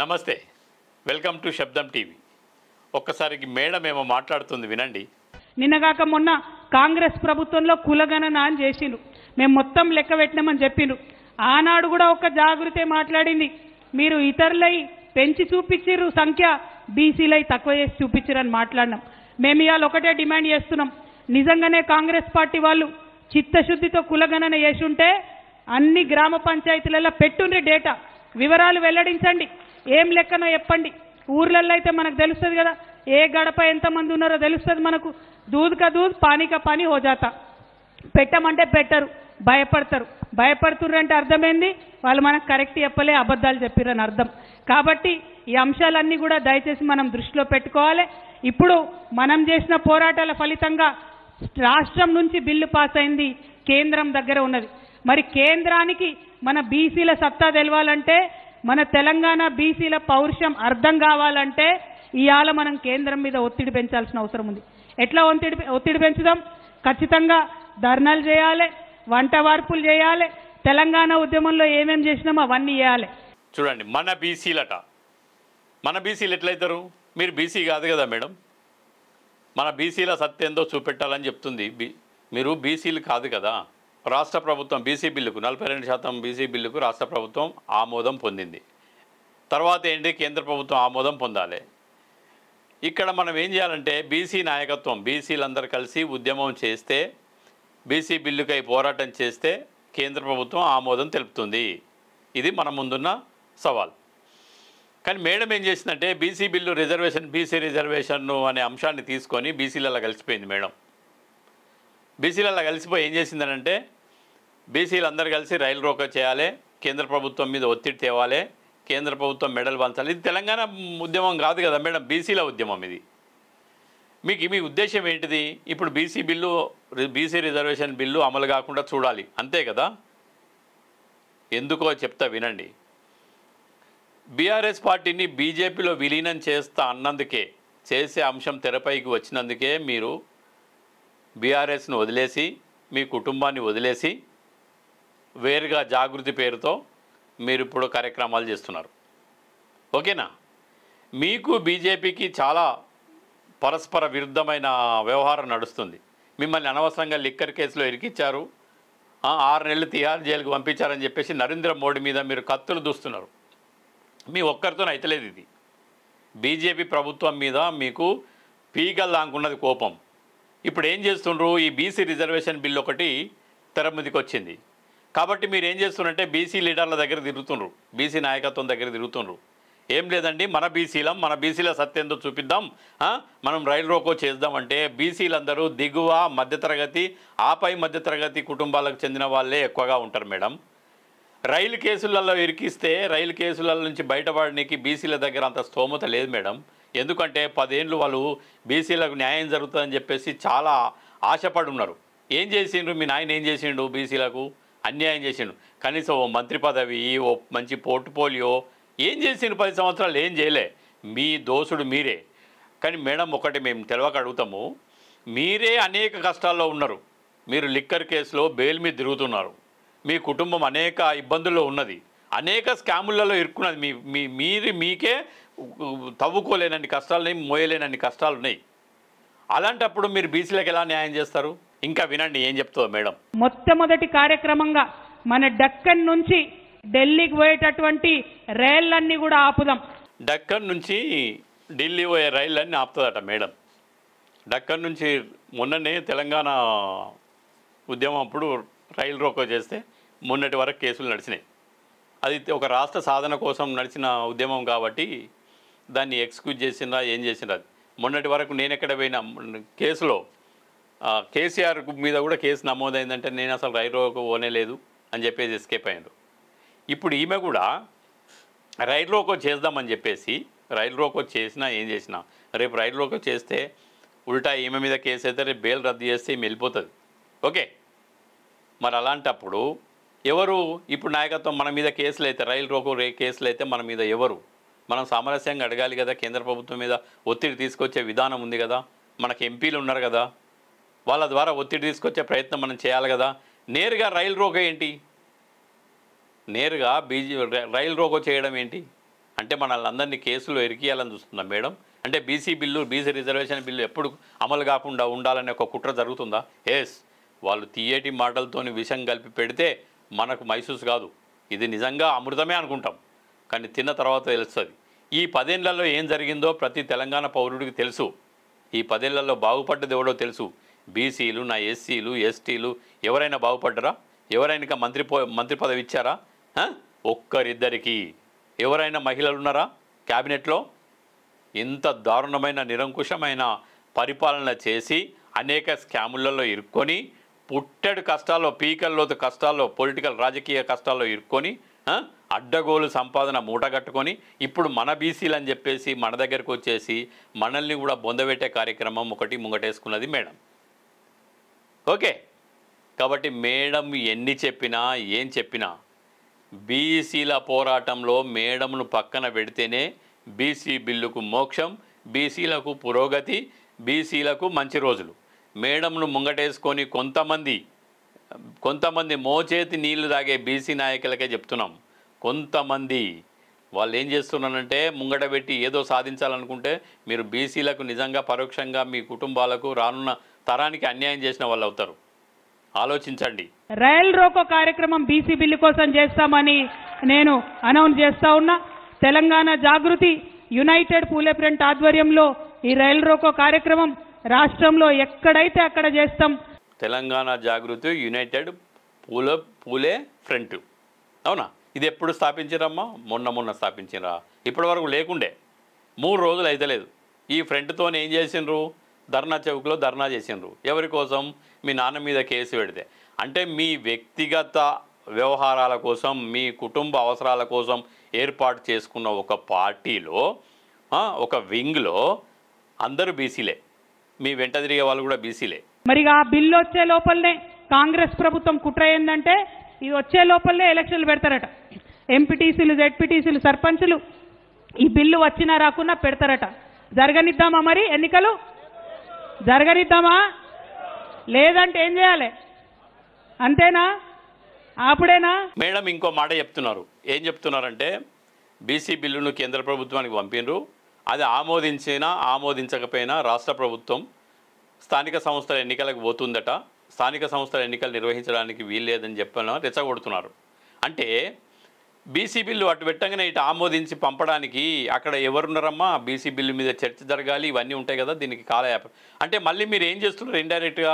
నమస్తే, welcome to శబ్దం TV. ఒక్కసారికి మేడం ఏమో మాట్లాడుతుంది వినండి. నిన్నగాక మొన్న కాంగ్రెస్ ప్రభుత్వంలో కులగణన అని చేసిండ్రు. మేము మొత్తం లెక్క పెట్టినామని చెప్పిండ్రు. ఆనాడు కూడా ఒక జాగృతే మాట్లాడింది, మీరు ఇతరులై పెంచి చూపించిర్రు సంఖ్య, బీసీలై తక్కువ చేసి చూపించిరని మాట్లాడినాం. మేము ఇవాళ ఒకటే డిమాండ్ చేస్తున్నాం, నిజంగానే కాంగ్రెస్ పార్టీ వాళ్ళు చిత్తశుద్ధితో కులగణన చేసి ఉంటే అన్ని గ్రామ పంచాయతీలలో పెట్టుండ్రి డేటా, వివరాలు వెల్లడించండి, ఏం లెక్కనో చెప్పండి. ఊర్లలో అయితే మనకు తెలుస్తుంది కదా, ఏ గడప ఎంతమంది ఉన్నారో తెలుస్తుంది మనకు. దూద్ కా దూద్ పానీ కా పానీ హో జాతా. పెట్టమంటే పెట్టరు, భయపడతారు. భయపడుతుర్రు అంటే అర్థమైంది, వాళ్ళు మనకు కరెక్ట్ చెప్పలే, అబద్ధాలు చెప్పిరని అర్థం. కాబట్టి ఈ అంశాలన్నీ కూడా దయచేసి మనం దృష్టిలో పెట్టుకోవాలి. ఇప్పుడు మనం చేసిన పోరాటాల ఫలితంగా రాష్ట్రం నుంచి బిల్లు పాస్ అయింది, కేంద్రం దగ్గర ఉన్నది. మరి కేంద్రానికి మన బీసీల సత్తా తెలవాలంటే, మన తెలంగాణ బీసీల పౌరుషం అర్థం కావాలంటే ఇవాళ మనం కేంద్రం మీద ఒత్తిడి పెంచాల్సిన అవసరం ఉంది. ఎట్లా ఒత్తిడి పెంచుదాం? ఖచ్చితంగా ధర్నాలు చేయాలి, వంట వార్పులు చేయాలి, తెలంగాణ ఉద్యమంలో ఏమేం చేసినామో అవన్నీ చేయాలి. చూడండి, మన బీసీలట, మన బీసీలు ఎట్లయితారు? మీరు బీసీ కాదు కదా మేడం, మన బీసీల సత్యంతో చూపెట్టాలని చెప్తుంది. మీరు బీసీలు కాదు కదా. రాష్ట్ర ప్రభుత్వం బీసీ బిల్లుకు 42% బీసీ బిల్లుకు రాష్ట్ర ప్రభుత్వం ఆమోదం పొందింది. తర్వాత ఏంటి, కేంద్ర ప్రభుత్వం ఆమోదం పొందాలి. ఇక్కడ మనం ఏం చేయాలంటే బీసీ నాయకత్వం, బీసీలందరూ కలిసి ఉద్యమం చేస్తే, బీసీ బిల్లుకై పోరాటం చేస్తే కేంద్ర ప్రభుత్వం ఆమోదం తెలుపుతుంది. ఇది మన ముందున్న సవాల్. కానీ మేడం ఏం చేసిందంటే BC bill reservation, BC reservation అనే అంశాన్ని తీసుకొని బీసీలలో కలిసిపోయింది మేడం. బీసీలలో కలిసిపోయి ఏం చేసిందనంటే బీసీలు అందరూ కలిసి రైలు రోకో చేయాలి, కేంద్ర ప్రభుత్వం మీద ఒత్తిడి తేవాలి, కేంద్ర ప్రభుత్వం మెడల్ పంచాలి. ఇది తెలంగాణ ఉద్యమం కాదు కదా మేడం, బీసీల ఉద్యమం ఇది. మీ ఉద్దేశం ఏంటిది? ఇప్పుడు BC bill, BC reservation bill అమలు కాకుండా చూడాలి, అంతే కదా? ఎందుకో చెప్తా వినండి. బీఆర్ఎస్ పార్టీని బీజేపీలో విలీనం చేస్తా అన్నందుకే, చేసే అంశం తెరపైకి వచ్చినందుకే మీరు బీఆర్ఎస్ను వదిలేసి, మీ కుటుంబాన్ని వదిలేసి వేరుగా జాగృతి పేరుతో మీరు ఇప్పుడు కార్యక్రమాలు చేస్తున్నారు. ఓకేనా? మీకు బీజేపీకి చాలా పరస్పర విరుద్ధమైన వ్యవహారం నడుస్తుంది. మిమ్మల్ని అనవసరంగా లిక్కర్ కేసులో ఇరికిచ్చారు, 6 నెలలు తిహార్ జైలుకు పంపించారని చెప్పేసి నరేంద్ర మోడీ మీద మీరు కత్తులు దూస్తున్నారు. మీ ఒక్కరితో అయితలేదు ఇది. బీజేపీ ప్రభుత్వం మీద మీకు పీకలు దానుకున్నది కోపం. ఇప్పుడు ఏం చేస్తుండ్రు, ఈ బీసీ రిజర్వేషన్ బిల్ ఒకటి తెర మీదకి వచ్చింది కాబట్టి మీరు ఏం చేస్తున్నారంటే బీసీ లీడర్ల దగ్గర తిరుగుతుండ్రు, బీసీ నాయకత్వం దగ్గర తిరుగుతుండ్రు. ఏం లేదండి, మన బీసీల సత్యంతో చూపిద్దాం, మనం రైలు రోకో చేద్దామంటే బీసీలందరూ దిగువ మధ్యతరగతి, ఆపై మధ్యతరగతి కుటుంబాలకు చెందిన వాళ్ళే ఎక్కువగా ఉంటారు మేడం. రైలు కేసులలో ఇరికిస్తే రైలు కేసుల నుంచి బయటపడడానికి బీసీల దగ్గర అంత స్తోమత లేదు మేడం. ఎందుకంటే 10 ఏళ్ళు వాళ్ళు బీసీలకు న్యాయం జరుగుతుందని చెప్పేసి చాలా ఆశపడి ఉన్నారు. ఏం చేసిండ్రు, మీ నాయన ఏం చేసిండు? బీసీలకు అన్యాయం చేసిండు. కనీసం ఓ మంత్రి పదవి, ఓ మంచి పోర్ట్ఫోలియో ఏం చేసిండు? 10 సంవత్సరాలు ఏం చేయలే. మీ దోసుడు మీరే. కానీ మేడం ఒకటి మేము తెలవక అడుగుతాము, మీరే అనేక కష్టాల్లో ఉన్నారు. మీరు లిక్కర్ కేసులో బెయిల్ మీద తిరుగుతున్నారు, మీ కుటుంబం అనేక ఇబ్బందుల్లో ఉన్నది, అనేక స్కాములలో ఇరుక్కున్నది. మీకే తవ్వుకోలేనన్ని కష్టాలున్నాయి, మోయలేనన్ని కష్టాలు ఉన్నాయి. అలాంటప్పుడు మీరు బీసీలకు ఎలా న్యాయం చేస్తారు? ఇంకా వినండి ఏం చెప్తుందో మేడం. మొట్టమొదటి కార్యక్రమంగా మన డక్కన్ నుంచి ఢిల్లీకి పోయేటటువంటి రైళ్లన్నీ కూడా ఆపుదాం. డక్కన్ నుంచి ఢిల్లీ పోయే రైళ్ళన్నీ ఆపుతుందట మేడం. డక్కన్ నుంచి మొన్ననే తెలంగాణ ఉద్యమం అప్పుడు రైలు రోకో చేస్తే మొన్నటి వరకు కేసులు నడిచినాయి. అది ఒక రాష్ట్ర సాధన కోసం నడిచిన ఉద్యమం కాబట్టి దాన్ని ఎక్స్క్యూజ్ చేసిందా ఏం చేసిందా. మొన్నటి వరకు నేను ఎక్కడ పోయినా కేసులో కేసీఆర్ మీద కూడా కేసు నమోదైందంటే నేను అసలు రైలు రోకో పోనేలేదు అని చెప్పేసి ఎస్కేప్ అయ్యారు. ఇప్పుడు ఈమె కూడా రైలు రోకో చేద్దామని చెప్పేసి రైలు రోకో చేసినా ఏం చేసినా రేపు రైలు రోకో చేస్తే ఉల్టా ఈమె మీద కేసు అయితే రేపు బెయిల్ రద్దు చేస్తే ఈమె వెళ్ళిపోతుంది. ఓకే, మరి అలాంటప్పుడు ఎవరు ఇప్పుడు నాయకత్వం? మన మీద కేసులు అయితే, రైలు రోకో కేసులు అయితే మన మీద ఎవరు? మనం సామరస్యంగా అడగాలి కదా. కేంద్ర ప్రభుత్వం మీద ఒత్తిడి తీసుకొచ్చే విధానం ఉంది కదా, మనకు ఎంపీలు ఉన్నారు కదా, వాళ్ళ ద్వారా ఒత్తిడి తీసుకొచ్చే ప్రయత్నం మనం చేయాలి కదా. నేరుగా రైలు రోకో ఏంటి? నేరుగా రైలు రోకో చేయడం ఏంటి? అంటే మనల్ని అందరినీ కేసులో ఇరికియాలని చూస్తుందా మేడం? అంటే BC bill, BC reservation bill ఎప్పుడు అమలు కాకుండా ఉండాలనే ఒక కుట్ర జరుగుతుందా? ఎస్, వాళ్ళు తీయేటి మాటలతోని విషం కలిపి పెడితే మనకు మైసూస్ కాదు, ఇది నిజంగా అమృతమే అనుకుంటాం. కానీ తిన్న తర్వాత తెలుస్తుంది. ఈ 10 ఏళ్లలో ఏం జరిగిందో ప్రతి తెలంగాణ పౌరుడికి తెలుసు. ఈ 10 ఏళ్లలో బాగుపడ్డది ఎవడో తెలుసు. బీసీలు, నా ఎస్సీలు, ఎస్టీలు ఎవరైనా బాగుపడ్డరా? ఎవరైనా మంత్రి పదవి ఇచ్చారా? ఒక్కరిద్దరికి. ఎవరైనా మహిళలు ఉన్నారా క్యాబినెట్లో? ఇంత దారుణమైన నిరంకుశమైన పరిపాలన చేసి అనేక స్కాములలో ఇరుక్కొని, పుట్టెడు కష్టాల్లో, పీకల్లోతు కష్టాల్లో, పొలిటికల్ రాజకీయ కష్టాల్లో ఇరుక్కొని, అడ్డగోలు సంపాదన మూటగట్టుకొని ఇప్పుడు మన బీసీలు అని చెప్పేసి మన దగ్గరకు వచ్చేసి మనల్ని కూడా బొందబెట్టే కార్యక్రమం ఒకటి ముంగటేసుకున్నది మేడం. ఓకే, కాబట్టి మేడం ఎన్ని చెప్పినా ఏం చెప్పినా బీసీల పోరాటంలో మేడంను పక్కన పెడితేనే బీసీ బిల్లుకు మోక్షం, బీసీలకు పురోగతి, బీసీలకు మంచి రోజులు. మేడంను ముంగటేసుకొని కొంతమంది మోచేతి నీళ్లు తాగే బీసీ నాయకులకే చెప్తున్నాం. కొంతమంది వాళ్ళు ఏం చేస్తున్నారంటే ముంగట పెట్టి ఏదో సాధించాలనుకుంటే మీరు బీసీలకు నిజంగా పరోక్షంగా మీ కుటుంబాలకు రానున్న తరానికి అన్యాయం చేసిన వాళ్ళు అవుతారు. ఆలోచించండి. రైల్ రోకో కార్యక్రమం బీసీ బిల్లు కోసం చేస్తామని నేను అనౌన్స్ చేస్తా ఉన్నా. తెలంగాణ జాగృతి యునైటెడ్ పూలే ఫ్రంట్ ఆధ్వర్యంలో ఈ రైల్ రోకో కార్యక్రమం రాష్ట్రంలో ఎక్కడైతే అక్కడ చేస్తాం. తెలంగాణ జాగృతి యునైటెడ్ పూలే ఫ్రంట్, అవునా? ఇది ఎప్పుడు స్థాపించారమ్మా? మొన్న స్థాపించారా? ఇప్పటి వరకు లేకుండే. 3 రోజులు అయితలేదు. ఈ ఫ్రంట్తో ఏం చేసిండ్రు? ధర్నా చౌక్లో ధర్నా చేసిండ్రు. ఎవరి కోసం? మీ నాన్న మీద కేసు పెడితే. అంటే మీ వ్యక్తిగత వ్యవహారాల కోసం, మీ కుటుంబ అవసరాల కోసం ఏర్పాటు చేసుకున్న ఒక పార్టీలో, ఒక వింగ్లో అందరూ బీసీలే, మీ వెంట తిరిగే వాళ్ళు కూడా బీసీలే. మరి ఆ బిల్లు వచ్చే లోపలనే కాంగ్రెస్ ప్రభుత్వం కుట్ర ఏంటంటే ఇది వచ్చే లోపలనే ఎలక్షన్లు పెడతారట. ఎంపీటీసీలు, జెడ్పీటీసీలు, సర్పంచులు ఈ బిల్లు వచ్చినా రాకున్నా పెడతారట. జరగనిద్దామా? మరి ఎన్నికలు జరగనిద్దామా? లేదంటే ఏం చేయాలి? అంతేనా? అప్పుడేనా? మేడం ఇంకో మాట చెప్తున్నారు. ఏం చెప్తున్నారంటే బీసీ బిల్లును కేంద్ర ప్రభుత్వానికి పంపినరు, అది ఆమోదించినా ఆమోదించకపోయినా రాష్ట్ర ప్రభుత్వం స్థానిక సంస్థల ఎన్నికలకు పోతుందట, స్థానిక సంస్థల ఎన్నికలు నిర్వహించడానికి వీల్లేదని చెప్పిన రెచ్చగొడుతున్నారు. అంటే బీసీ బిల్లు అటు పెట్టగానే ఇటు ఆమోదించి పంపడానికి అక్కడ ఎవరున్నారమ్మా? బీసీ బిల్లు మీద చర్చ జరగాలి, ఇవన్నీ ఉంటాయి కదా, దీనికి కాలయాపన. అంటే మళ్ళీ మీరు ఏం చేస్తున్నారు? ఇండైరెక్ట్గా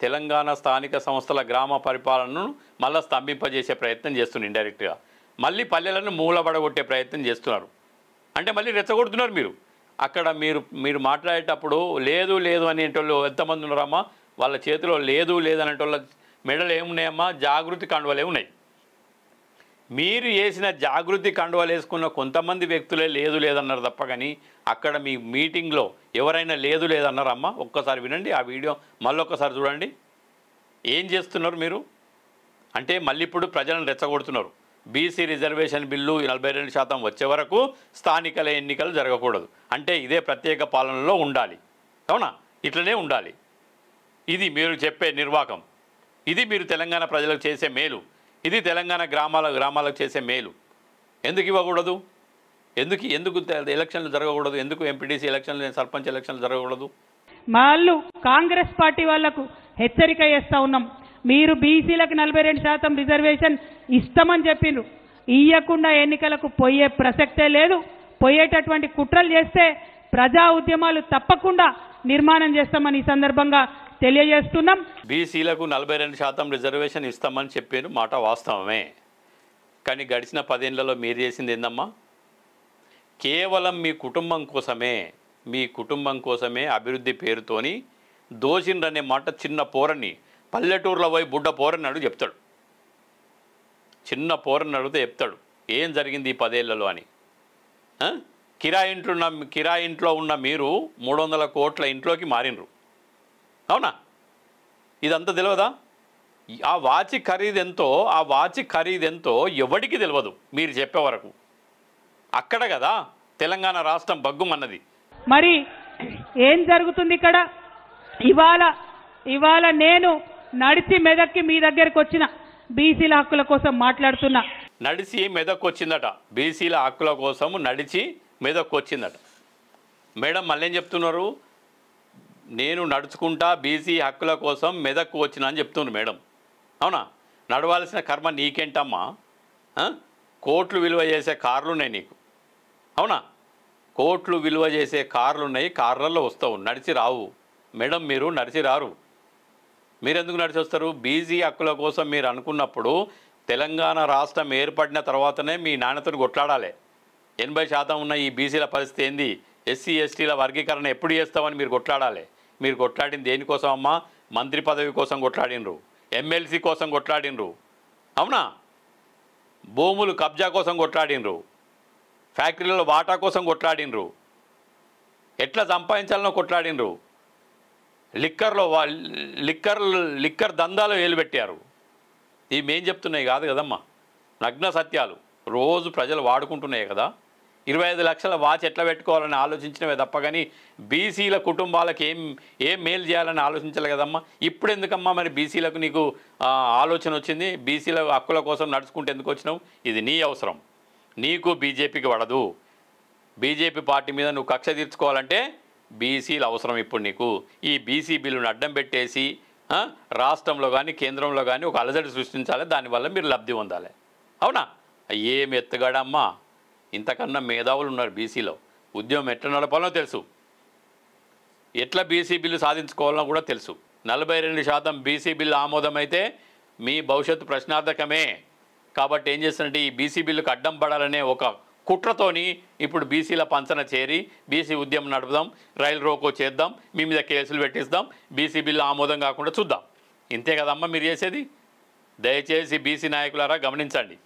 తెలంగాణ స్థానిక సంస్థల గ్రామ పరిపాలనను మళ్ళీ స్తంభింపజేసే ప్రయత్నం చేస్తున్నారు. ఇండైరెక్ట్గా మళ్ళీ మూలబడగొట్టే ప్రయత్నం చేస్తున్నారు. అంటే మళ్ళీ రెచ్చగొడుతున్నారు మీరు. అక్కడ మీరు మాట్లాడేటప్పుడు లేదు అనేటోళ్ళు ఎంతమంది ఉన్నారమ్మా? వాళ్ళ చేతిలో లేదు అనేటోళ్ళ మెడలు ఏమున్నాయమ్మా? జాగృతి కండువలే ఉన్నాయి. మీరు వేసిన జాగృతి కండువలు వేసుకున్న కొంతమంది వ్యక్తులే లేదన్నారు తప్ప కానీ అక్కడ మీ మీటింగ్లో ఎవరైనా లేదన్నారమ్మా? ఒక్కసారి వినండి ఆ వీడియో, మళ్ళొక్కసారి చూడండి. ఏం చేస్తున్నారు మీరు? అంటే మళ్ళీ ఇప్పుడు ప్రజలను రెచ్చగొడుతున్నారు. బీసీ రిజర్వేషన్ బిల్లు 42% వచ్చే వరకు స్థానికల ఎన్నికలు జరగకూడదు. అంటే ఇదే ప్రత్యేక పాలనలో ఉండాలి, అవునా? ఇట్లనే ఉండాలి. ఇది మీరు చెప్పే నిర్వాకం. ఇది మీరు తెలంగాణ ప్రజలకు చేసే మేలు. ఇది తెలంగాణ గ్రామాలకు చేసే మేలు. ఎందుకు ఇవ్వకూడదు? ఎందుకు ఎలక్షన్లు జరగకూడదు? ఎందుకు ఎంపీటీసీ ఎలక్షన్లు, సర్పంచ్ ఎలక్షన్లు జరగకూడదు? వాళ్ళు కాంగ్రెస్ పార్టీ వాళ్లకు హెచ్చరిక చేస్తూ ఉన్నాం. మీరు బీసీలకు 42% రిజర్వేషన్ ఇస్తామని చెప్పిండ్రు. ఇయ్యకుండా ఎన్నికలకు పోయే ప్రసక్తే లేదు. పోయేటటువంటి కుట్రలు చేస్తే ప్రజా ఉద్యమాలు తప్పకుండా నిర్మాణం చేస్తామని ఈ సందర్భంగా తెలియజేస్తున్నాం. బీసీలకు 42% రిజర్వేషన్ ఇస్తామని చెప్పారు, మాట వాస్తవమే. కానీ గడిచిన 10 ఏళ్లలో మీరు చేసింది ఏందమ్మా? కేవలం మీ కుటుంబం కోసమే అభివృద్ధి పేరుతోని దోషిండ్రనే మాట చిన్న పోరని పల్లెటూరులో పోయి బుడ్డ పోరని అడుగు చెప్తాడు. చిన్న పోరని అడిగితే చెప్తాడు ఏం జరిగింది ఈ 10 ఏళ్లలో అని. కిరాయి ఇంట్లో ఉన్న మీరు 300 కోట్ల ఇంట్లోకి మారినరు, అవునా? ఇదంతా తెలియదా? ఆ వాచి ఖరీదెంతో ఎవడికి తెలియదు మీరు చెప్పే వరకు. అక్కడ కదా తెలంగాణ రాష్ట్రం బగ్గుమన్నది. మరి ఏం జరుగుతుంది ఇక్కడ? ఇవాళ నేను నడిచి మెదక్కి మీ దగ్గరకు వచ్చిన బీసీల హక్కుల కోసం మాట్లాడుతున్నా. నడిచి మెదక్కు వచ్చిందట. బీసీల హక్కుల కోసం నడిచి మెదక్కు వచ్చిందట. మేడం మళ్ళీ ఏం చెప్తున్నారు? నేను నడుచుకుంటా బీసీ హక్కుల కోసం మెదక్కు వచ్చినా అని చెప్తున్నారు మేడం. అవునా? నడవాల్సిన కర్మ నీకేంటమ్మా? కోట్లు విలువ చేసే కార్లు ఉన్నాయి నీకు. అవునా? కోట్లు విలువ చేసే కార్లు ఉన్నాయి, కార్లలో వస్తావు, నడిచి రావు మేడం. మీరు నడిచి రారు. మీరెందుకు నడిచి వస్తారు? బీసీ హక్కుల కోసం మీరు అనుకున్నప్పుడు తెలంగాణ రాష్ట్రం ఏర్పడిన తర్వాతనే మీ నాన్నతో కొట్లాడాలి. 80% ఉన్న ఈ బీసీల పరిస్థితి ఏంది? ఎస్సీ ఎస్టీల వర్గీకరణ ఎప్పుడు చేస్తామని మీరు కొట్లాడాలి. మీరు కొట్లాడింది దేనికోసం అమ్మా? మంత్రి పదవి కోసం కొట్లాడినరు, ఎమ్మెల్సీ కోసం కొట్లాడినరు. అవునా? భూములు కబ్జా కోసం కొట్లాడినరు, ఫ్యాక్టరీలలో వాటా కోసం కొట్లాడినరు, ఎట్లా సంపాదించాలనో కొట్లాడినరు, లిక్కర్ దందాలో ఏలుపెట్టారు. ఇవి మేం చెప్తున్నాయి కాదు కదమ్మా, నగ్న సత్యాలు. రోజు ప్రజలు వాడుకుంటున్నాయి కదా. 25 లక్షల వాచ్ ఎట్లా పెట్టుకోవాలని ఆలోచించినవే తప్ప కానీ బీసీల కుటుంబాలకు ఏం మేలు చేయాలని ఆలోచించలే కదమ్మా. ఇప్పుడు ఎందుకమ్మా మరి బీసీలకు నీకు ఆలోచన వచ్చింది? బీసీల హక్కుల కోసం నడుచుకుంటే ఎందుకు వచ్చినావు? ఇది నీ అవసరం, నీకు బీజేపీకి పడదు. బీజేపీ పార్టీ మీద నువ్వు కక్ష తీర్చుకోవాలంటే బీసీలు అవసరం ఇప్పుడు నీకు. ఈ బీసీ బిల్లును అడ్డం పెట్టేసి రాష్ట్రంలో కానీ కేంద్రంలో కానీ ఒక అలజడి సృష్టించాలి, దానివల్ల మీరు లబ్ధి పొందాలి. అవునా? ఏం ఎత్తుగాడమ్మా, ఇంతకన్నా మేధావులు ఉన్నారు బీసీలో. ఉద్యమం ఎట్లా నడపాలో తెలుసు, ఎట్లా బీసీ బిల్లు సాధించుకోవాలో కూడా తెలుసు. 42% బీసీ బిల్లు ఆమోదమైతే మీ భవిష్యత్తు ప్రశ్నార్థకమే. కాబట్టి ఏం చేస్తారంటే ఈ బీసీ బిల్లుకు అడ్డం పడాలనే ఒక కుట్రతోని ఇప్పుడు బీసీల పంచన చేరి బీసీ ఉద్యమం నడుపుదాం, రైలు రోకో చేద్దాం, మీ మీద కేసులు పెట్టిస్తాం, బీసీ బిల్లు ఆమోదం కాకుండా చూద్దాం. ఇంతే కదమ్మా మీరు చేసేది. దయచేసి బీసీ నాయకులారా గమనించండి.